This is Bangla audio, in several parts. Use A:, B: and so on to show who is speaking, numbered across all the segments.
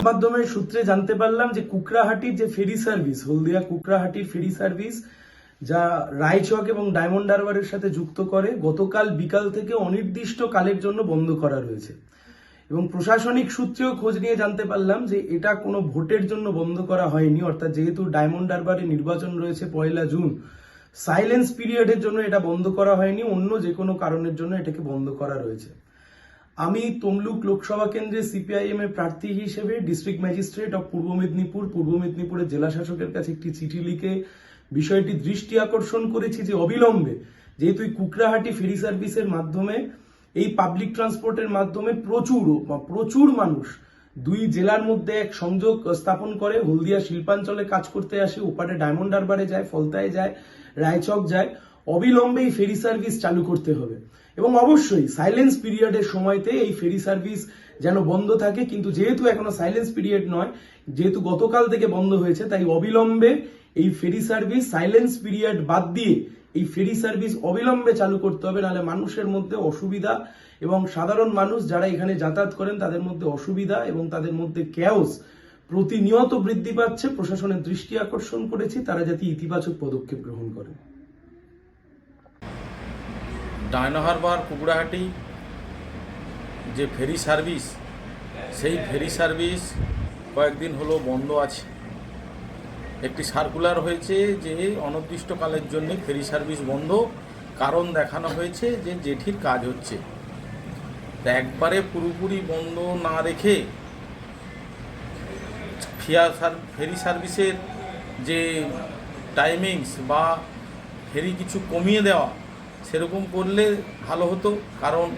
A: মাধ্যমের সূত্রে জানতে পারলাম যে কুকড়াহাটির যে ফেরি সার্ভিস, হলদিয়া কুকড়াহাটির ফেরি সার্ভিস যা রায়চক এবং ডায়মন্ড হারবারের সাথে যুক্ত করে, গতকাল বিকাল থেকে অনির্দিষ্ট কালের জন্য বন্ধ করা রয়েছে। এবং প্রশাসনিক সূত্রেও খোঁজ নিয়ে জানতে পারলাম যে এটা কোনো ভোটের জন্য বন্ধ করা হয়নি, অর্থাৎ যেহেতু ডায়মন্ড হারবারে নির্বাচন রয়েছে 1 জুন, সাইলেন্স পিরিয়ডের জন্য এটা বন্ধ করা হয়নি, অন্য যে কোনো কারণের জন্য এটাকে বন্ধ করা রয়েছে। আমি তমলুক লোকসভা কেন্দ্রে সিপিআইএম এর প্রার্থী হিসেবে ডিস্ট্রিক্ট ম্যাজিস্ট্রেট অফ পূর্ব মেদিনীপুরের জেলা শাসকের কাছে একটি চিঠি লিখে বিষয়টি দৃষ্টি আকর্ষণ করেছি যে অবিলম্বে, যেহেতু কুকড়াহাটি ফেরি সার্ভিসের মাধ্যমে, এই পাবলিক ট্রান্সপোর্টের মাধ্যমে প্রচুর মানুষ দুই জেলার মধ্যে এক সংযোগ স্থাপন করে, হলদিয়া শিল্পাঞ্চলে কাজ করতে আসে, ওপারে ডায়মন্ড হারবারে যায়, ফলতায় যায়, রায়চক যায়, অবিলম্বে এই ফেরি সার্ভিস চালু করতে হবে। এবং অবশ্যই সাইলেন্স পিরিয়ডের সময়তে এই ফেরি সার্ভিস যেন বন্ধ থাকে, কিন্তু যেহেতু এখনো সাইলেন্স পিরিয়ড নয়, যেহেতু গতকাল থেকে বন্ধ হয়েছে, তাই অবিলম্বে এই ফেরি সার্ভিস সাইলেন্স পিরিয়ড বাদ দিয়ে এই ফেরি সার্ভিস অবিলম্বে চালু করতে হবে, নাহলে মানুষের মধ্যে অসুবিধা এবং সাধারণ মানুষ যারা এখানে যাতায়াত করেন তাদের মধ্যে অসুবিধা এবং তাদের মধ্যে ক্যাওস প্রতিনিয়ত বৃদ্ধি পাচ্ছে। প্রশাসনের দৃষ্টি আকর্ষণ করেছি তারা যাতে ইতিবাচক পদক্ষেপ গ্রহণ করেন।
B: ডায়মন্ড হারবার কুকড়াহাটি যে ফেরি সার্ভিস, সেই ফেরি সার্ভিস কয়েকদিন হলো বন্ধ আছে। একটি সার্কুলার হয়েছে যে অনির্দিষ্টকালের জন্য ফেরি সার্ভিস বন্ধ, কারণ দেখানো হয়েছে যে জেঠির কাজ হচ্ছে। তা একবারে পুরোপুরি বন্ধ না রেখে ফেরি সার্ভিসের যে টাইমিংস বা ফেরি কিছু কমিয়ে দেওয়া, সেরকম করলে ভালো হতো। কারণ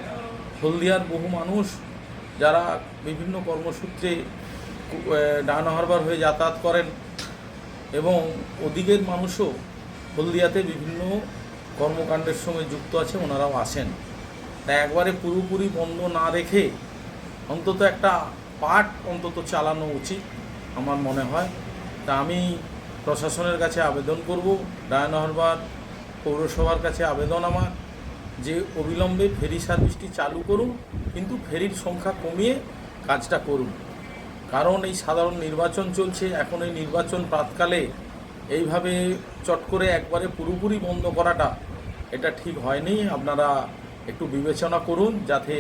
B: হলদিয়ার বহু মানুষ যারা বিভিন্ন কর্মসূত্রে ডায়মন্ড হারবার হয়ে যাতায়াত করেন এবং ওদিকের মানুষও হলদিয়াতে বিভিন্ন কর্মকাণ্ডের সঙ্গে যুক্ত আছে, ওনারাও আসেন। তাই একবারে পুরোপুরি বন্ধ না রেখে অন্তত একটা পার্ট অন্তত চালানো উচিত আমার মনে হয়। তা আমি প্রশাসনের কাছে আবেদন করব, ডায়মন্ড হারবার পৌরসভার কাছে আবেদন আমার, যে অবিলম্বে ফেরি সার্ভিসটি চালু করুন, কিন্তু ফেরির সংখ্যা কমিয়ে কাজটা করুন। কারণ এই সাধারণ নির্বাচন চলছে, এখন এই নির্বাচন প্রাতকালে এইভাবে চট করে একবারে পুরোপুরি বন্ধ করাটা এটা ঠিক হয়নি। আপনারা একটু বিবেচনা করুন যাতে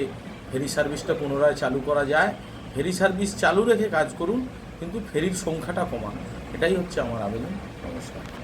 B: ফেরি সার্ভিসটা পুনরায় চালু করা যায়। ফেরি সার্ভিস চালু রেখে কাজ করুন, কিন্তু ফেরির সংখ্যাটা কমান, এটাই হচ্ছে আমার আবেদন। নমস্কার।